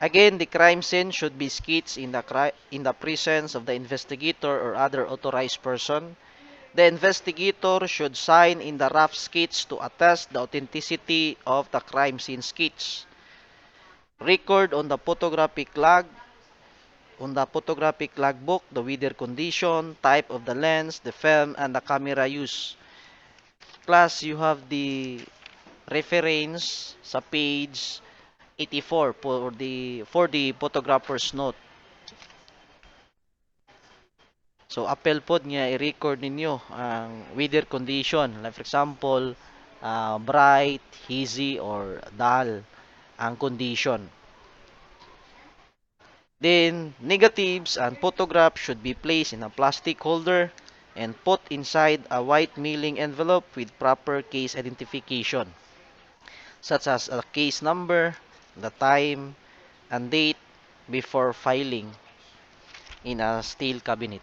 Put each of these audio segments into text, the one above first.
Again, the crime scene should be sketched in the presence of the investigator or other authorized person. The investigator should sign in the rough sketch to attest the authenticity of the crime scene sketch. Record on the photographic logbook, the weather condition, type of the lens, the film, and the camera used. Class, you have the reference sa page 84 for the photographer's note. So, appel pod nga i-record ninyo ang weather condition. Like for example, bright, hazy, or dull ang condition. Then, negatives and photographs should be placed in a plastic holder and put inside a white mailing envelope with proper case identification, such as a case number, the time, and date before filing in a steel cabinet.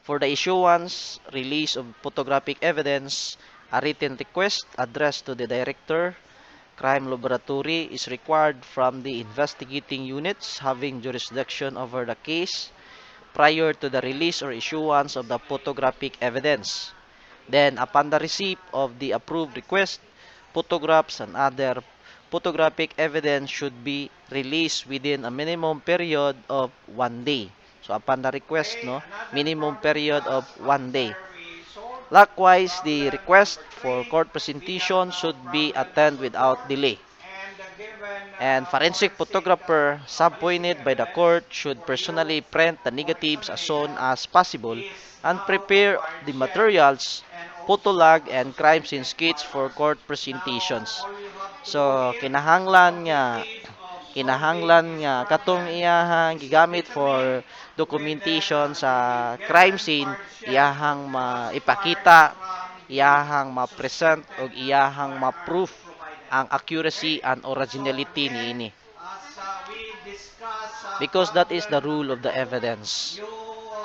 For the issuance, release of photographic evidence, a written request addressed to the director, crime laboratory is required from the investigating units having jurisdiction over the case prior to the release or issuance of the photographic evidence. Then, upon the receipt of the approved request, photographs and other photographic evidence should be released within a minimum period of 1 day. So, upon the request, no, minimum period of 1 day. Likewise, the request for court presentation should be attended without delay. And forensic photographer subpoenaed by the court should personally print the negatives as soon as possible and prepare the materials, photolog, and crime scene sketch for court presentations. So, kinahanglan nga katong iyahang gigamit for documentation sa crime scene, iyahang maipakita, iyahang ma-present o iyahang ma-proof ang accuracy and originality niini. Because that is the rule of the evidence.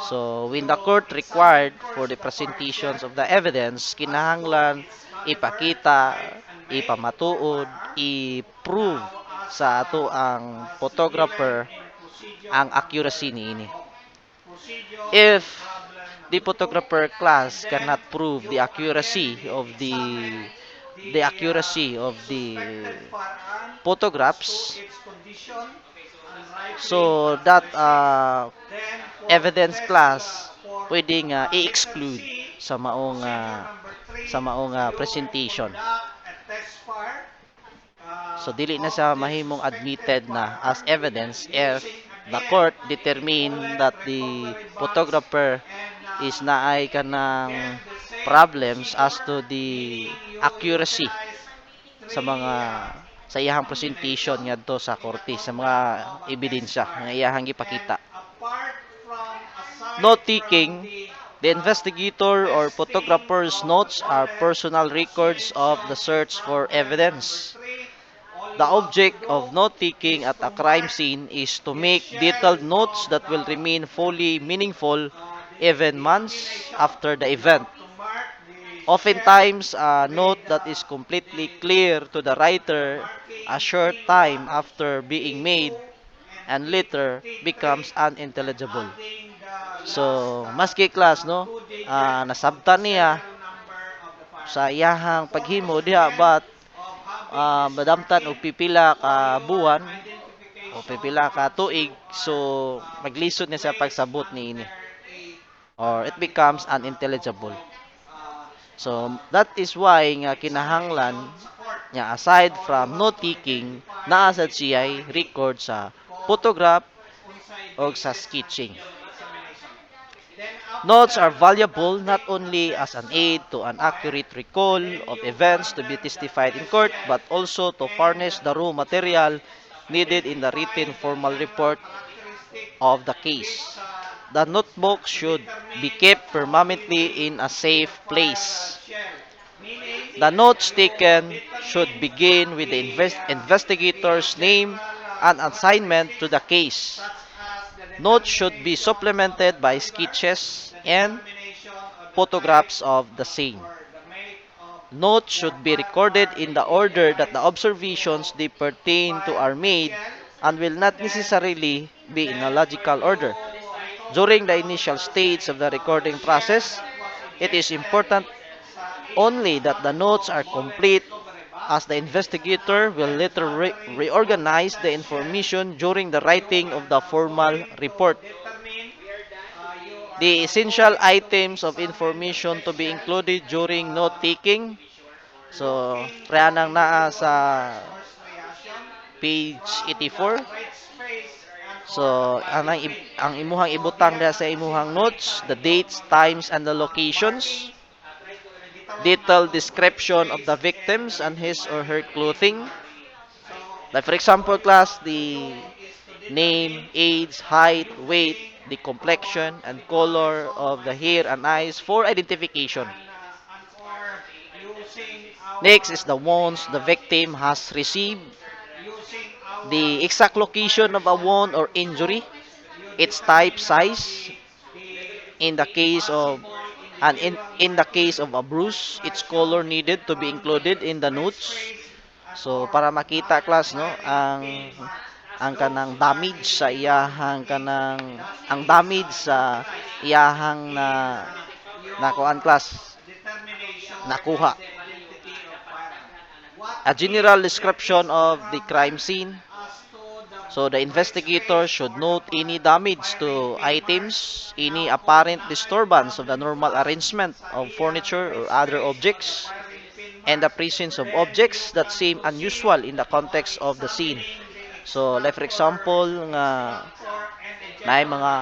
So, when the court required for the presentations of the evidence, kinahanglan ipakita, ipamatuod, i-prove sa ato ang photographer ang accuracy niini. If the photographer class cannot prove the accuracy of the photographs, so that evidence class pwedeng i-exclude sa maong presentation. So dili na siya mahimong admitted na as evidence if the court determine that the photographer is naay kanang problems as to the accuracy sa mga sa iyahang presentation ngadto sa korte sa mga ebidensya nga iyahang gipakita. Note taking: the investigator or photographer's notes are personal records of the search for evidence. The object of note-taking at a crime scene is to make detailed notes that will remain fully meaningful even months after the event. Oftentimes, a note that is completely clear to the writer a short time after being made and later becomes unintelligible. So, maski class, no, nasabtan niya sa iyahang paghimo diha, but madamtan og pipila ka buwan o pipila ka tuig, so maglisod niya sa pagsabot niini or it becomes unintelligible. So that is why nga kinahanglan nga aside from note taking, naa sad siya record sa photograph o sa sketching. Notes are valuable not only as an aid to an accurate recall of events to be testified in court, but also to furnish the raw material needed in the written formal report of the case. The notebook should be kept permanently in a safe place. The notes taken should begin with the investigator's name and assignment to the case. Notes should be supplemented by sketches and photographs of the same. Notes should be recorded in the order that the observations they pertain to are made and will not necessarily be in a logical order. During the initial stage of the recording process, it is important only that the notes are complete, as the investigator will later reorganize the information during the writing of the formal report. The essential items of information to be included during note taking. So, preanang naa sa page 84. So, ang imuhang ibutang diha sa imuhang notes, the dates, times, and the locations, detailed description of the victims and his or her clothing. Like for example, class, the name, age, height, weight, the complexion, and color of the hair and eyes for identification. Next is the wounds the victim has received, the exact location of a wound or injury, its type, size, in the case of in the case of a bruise, its color needed to be included in the notes. So para makita class no ang kanang damage sa iyahang kanang ang damage sa iyahang na kuan class nakuha. A general description of the crime scene. So the investigator should note any damage to items, any apparent disturbance of the normal arrangement of furniture or other objects, and the presence of objects that seem unusual in the context of the scene. So like for example nga naay mga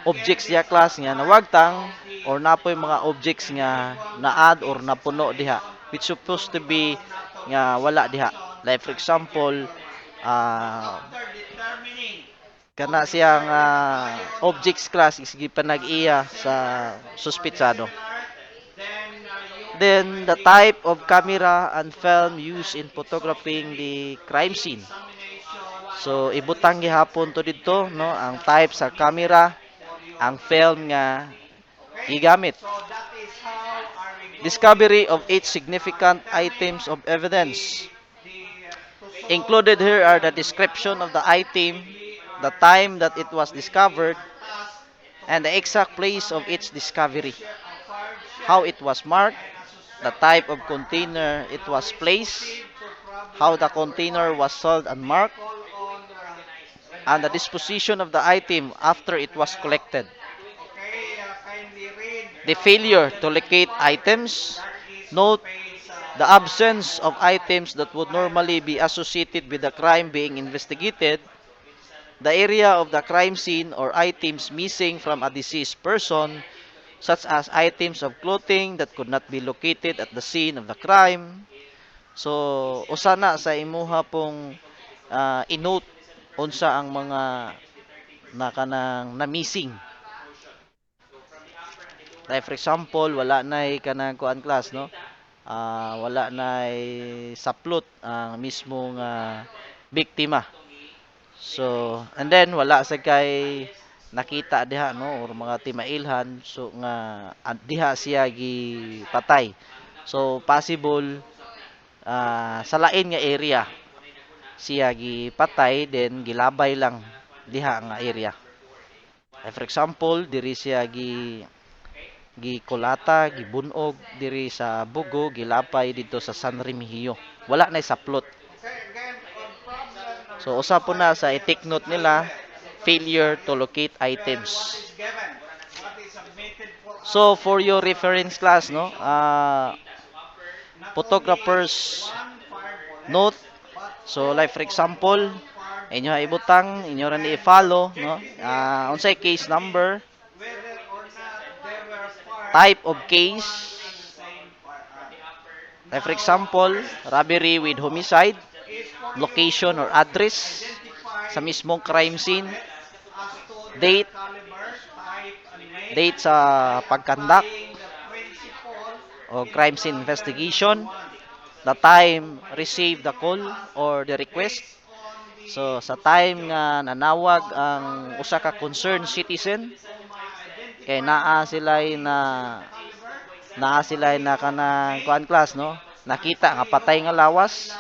objects diha class nga nawagtang or napoy mga objects nga naad or napuno diha which supposed to be nga wala diha. Like for example, kana siyang objects class is gipanag-iya sa suspitsado. Then the type of camera and film used in photographing the crime scene. So ibutang gihapon to didto no ang type sa camera, ang film nga gigamit. Discovery of each significant items of evidence. Included here are the description of the item, the time that it was discovered, and the exact place of its discovery. How it was marked, the type of container it was placed, how the container was sold and marked, and the disposition of the item after it was collected. The failure to locate items. Note the absence of items that would normally be associated with the crime being investigated. The area of the crime scene or items missing from a deceased person, such as items of clothing that could not be located at the scene of the crime. So, usana sa imuha pong inote unsa ang mga na missing. Like for example, wala nay kanang kuan class no. Wala nay saplot ang mismong biktima. So, and then wala sa kay nakita diha no or mga timailhan so nga diha siya gipatay. So possible sa lain nga area siya gipatay then gilabay lang diha nga area. For example, diri siya gikulata, gibunog diri sa Bugo, gilapay dito sa San Remigio. Wala na saplot. So usa po na sa i-take note nila, failure to locate items. So for your reference class no, photographers note. So like for example, inyo ibutang, inyo ra ni i-follow no. Unsay case number, type of case. Like for example, robbery with homicide, location or address sa mismong crime scene, date sa pagkandak o crime scene investigation, the time received the call or the request. So sa time nga nanawag ang usa ka concerned citizen kay naa sila na kanang kuan class no, nakita nga patay nga lawas